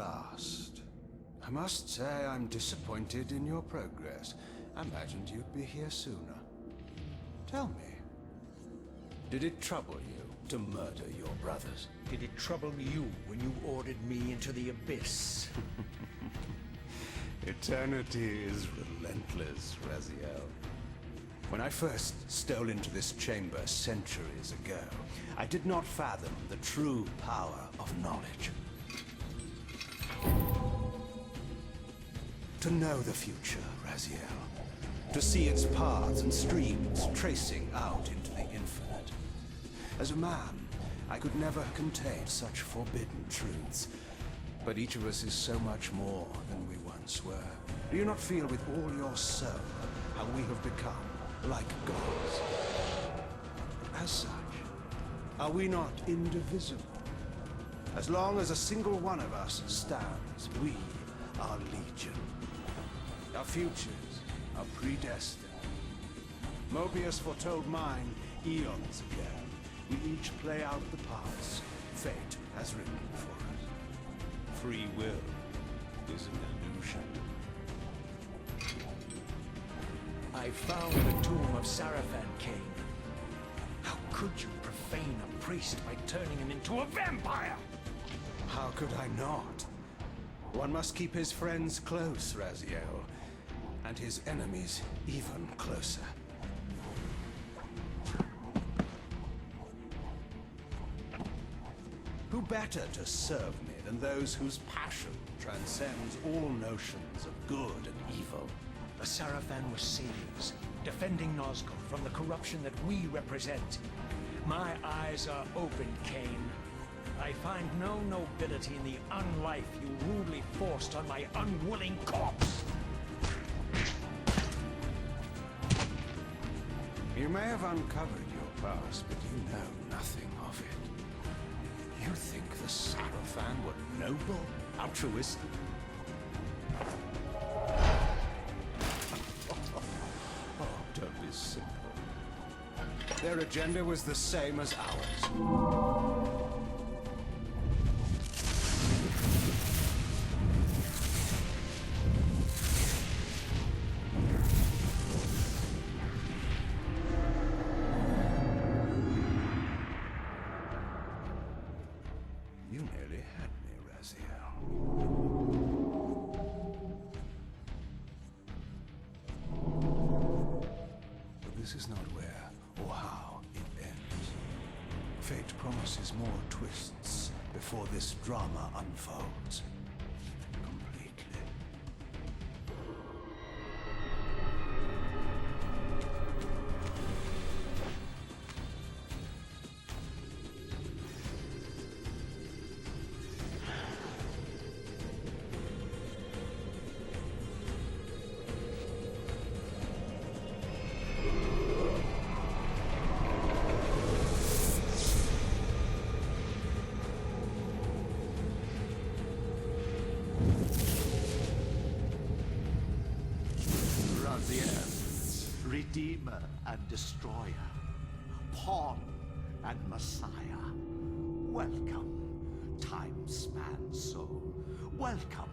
last. I must say I'm disappointed in your progress. I imagined you'd be here sooner. Tell me, did it trouble you to murder your brothers? Did it trouble you when you ordered me into the abyss? Eternity is relentless, Raziel. When I first stole into this chamber centuries ago, I did not fathom the true power of knowledge. To know the future, Raziel. To see its paths and streams tracing out into the infinite. As a man, I could never contain such forbidden truths. But each of us is so much more than we once were. Do you not feel with all your soul how we have become like gods? As such, are we not indivisible? As long as a single one of us stands, we are legion. Our futures are predestined. Mobius foretold mine eons ago. We each play out the parts fate has written for us. Free will is an illusion. I found the tomb of Sarafan, Kain. How could you profane a priest by turning him into a vampire? How could I not? One must keep his friends close, Raziel, and his enemies even closer. Who better to serve me than those whose passion transcends all notions of good and evil? The Sarafan were saviors, defending Nazgul from the corruption that we represent. My eyes are open, Kain. I find no nobility in the unlife you rudely forced on my unwilling corpse. You may have uncovered your past, but you know nothing of it. You think the Sarafan were noble, altruistic? Oh, don't be simple. Their agenda was the same as ours. You nearly had me, Raziel. But this is not where or how it ends. Fate promises more twists before this drama unfolds completely. Redeemer and Destroyer, Pawn and Messiah. Welcome, time-span soul. Welcome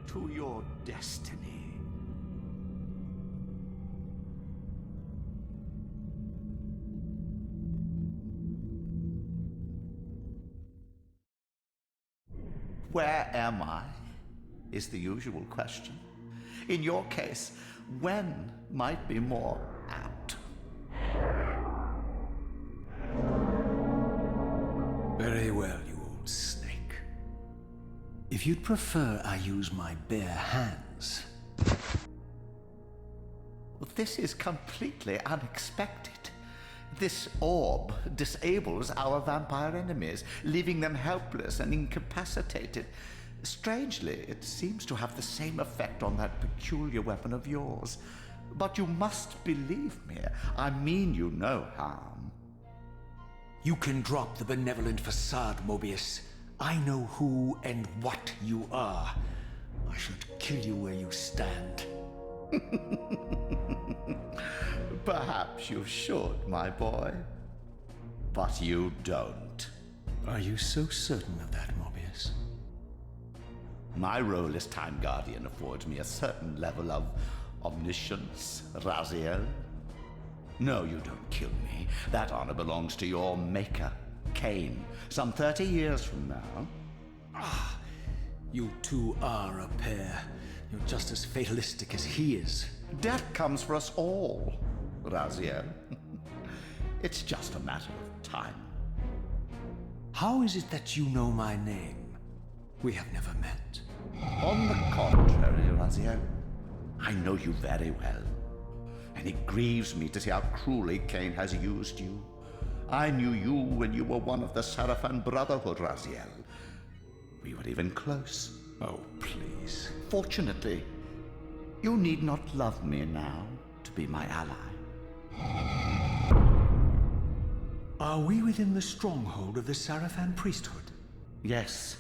to your destiny. Where am I? Is the usual question. In your case, when might be more apt. Very well, you old snake. If you'd prefer I use my bare hands... This is completely unexpected. This orb disables our vampire enemies, leaving them helpless and incapacitated. Strangely, it seems to have the same effect on that peculiar weapon of yours. But you must believe me. I mean you no harm. You can drop the benevolent facade, Mobius. I know who and what you are. I should kill you where you stand. Perhaps you should, my boy. But you don't. Are you so certain of that, Mobius? My role as Time Guardian affords me a certain level of omniscience, Raziel. No, you don't kill me. That honor belongs to your maker, Kain, some 30 years from now. You two are a pair. You're just as fatalistic as he is. Death comes for us all, Raziel. It's just a matter of time. How is it that you know my name? We have never met. On the contrary, Raziel, I know you very well. And it grieves me to see how cruelly Kain has used you. I knew you when you were one of the Sarafan Brotherhood, Raziel. We were even close. Oh, please. Fortunately, you need not love me now to be my ally. Are we within the stronghold of the Sarafan priesthood? Yes,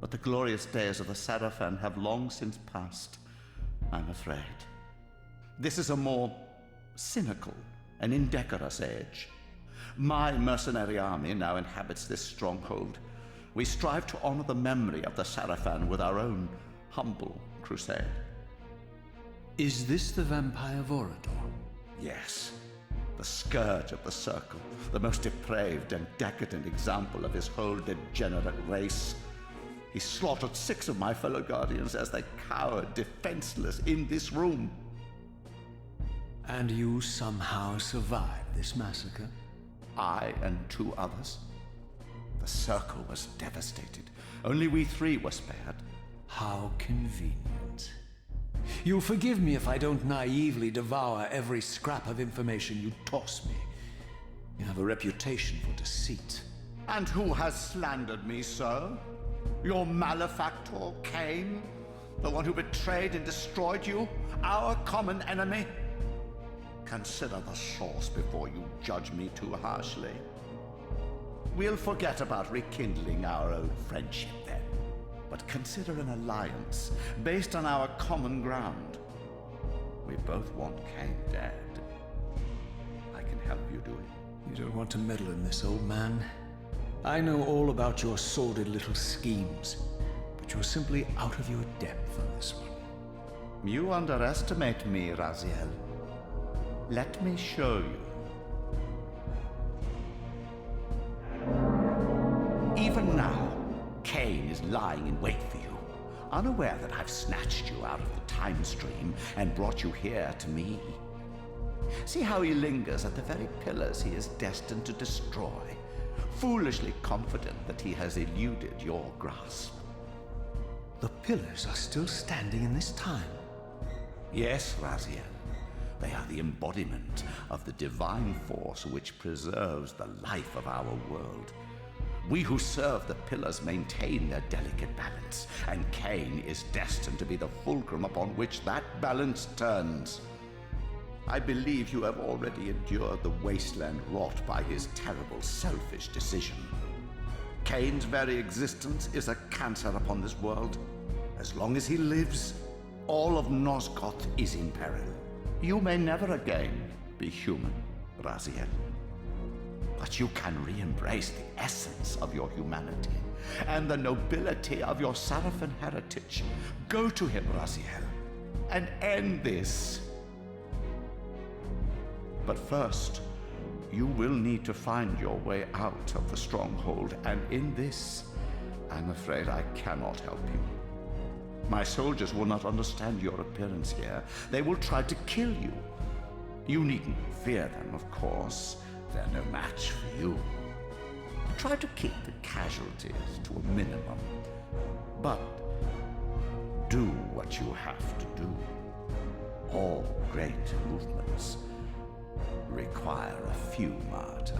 but the glorious days of the Sarafan have long since passed, I'm afraid. This is a more cynical and indecorous age. My mercenary army now inhabits this stronghold. We strive to honor the memory of the Sarafan with our own humble crusade. Is this the vampire Vorador? Yes, the scourge of the Circle, the most depraved and decadent example of his whole degenerate race. He slaughtered 6 of my fellow Guardians as they cowered defenseless in this room. And you somehow survived this massacre? I and 2 others. The Circle was devastated. Only we 3 were spared. How convenient. You'll forgive me if I don't naively devour every scrap of information you toss me. You have a reputation for deceit. And who has slandered me so? Your malefactor, Kain? The one who betrayed and destroyed you? Our common enemy? Consider the source before you judge me too harshly. We'll forget about rekindling our old friendship then. But consider an alliance based on our common ground. We both want Kain dead. I can help you do it. You don't want to meddle in this, old man. I know all about your sordid little schemes, but you're simply out of your depth on this one. You underestimate me, Raziel. Let me show you. Even now, Kain is lying in wait for you, unaware that I've snatched you out of the time stream and brought you here to me. See how he lingers at the very pillars he is destined to destroy, foolishly confident that he has eluded your grasp. The pillars are still standing in this time. Yes, Raziel. They are the embodiment of the divine force which preserves the life of our world. We who serve the pillars maintain their delicate balance, and Kain is destined to be the fulcrum upon which that balance turns. I believe you have already endured the wasteland wrought by his terrible, selfish decision. Kain's very existence is a cancer upon this world. As long as he lives, all of Nosgoth is in peril. You may never again be human, Raziel. But you can re-embrace the essence of your humanity and the nobility of your Sarafan heritage. Go to him, Raziel, and end this. But first, you will need to find your way out of the stronghold, and in this, I'm afraid I cannot help you. My soldiers will not understand your appearance here. They will try to kill you. You needn't fear them, of course. They're no match for you. Try to keep the casualties to a minimum. But do what you have to do. All great movements require a few martyrs.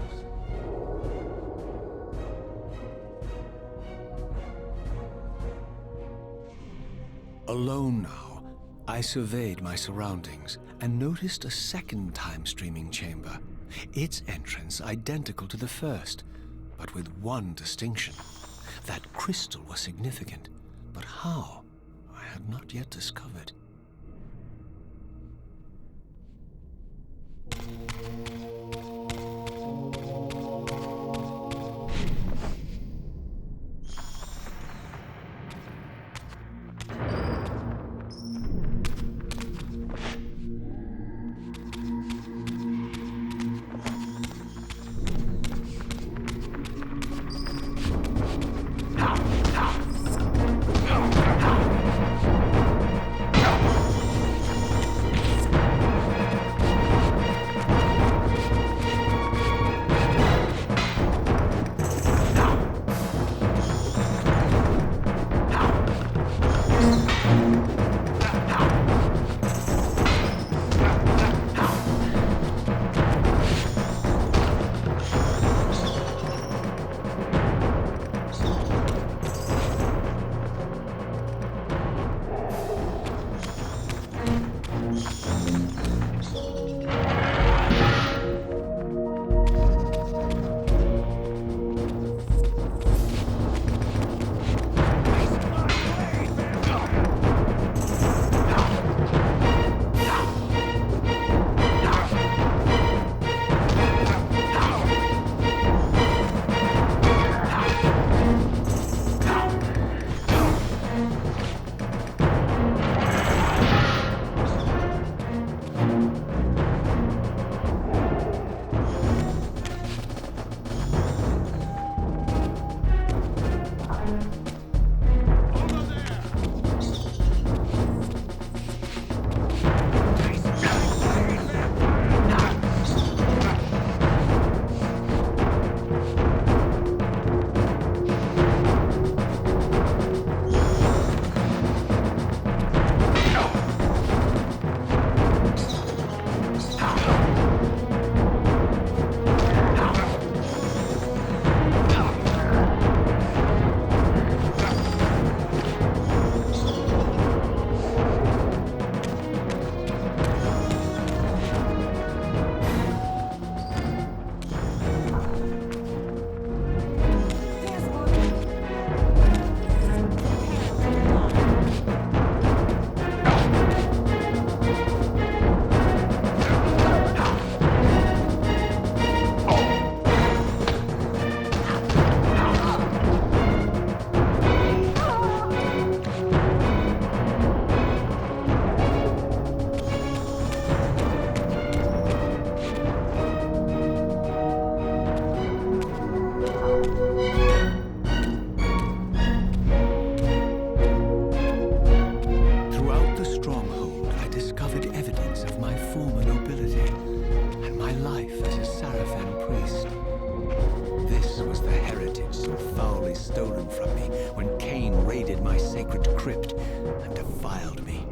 Alone now, I surveyed my surroundings and noticed a second time-streaming chamber. Its entrance identical to the first, but with one distinction. That crystal was significant, but how? I had not yet discovered. stolen from me when Kain raided my sacred crypt and defiled me.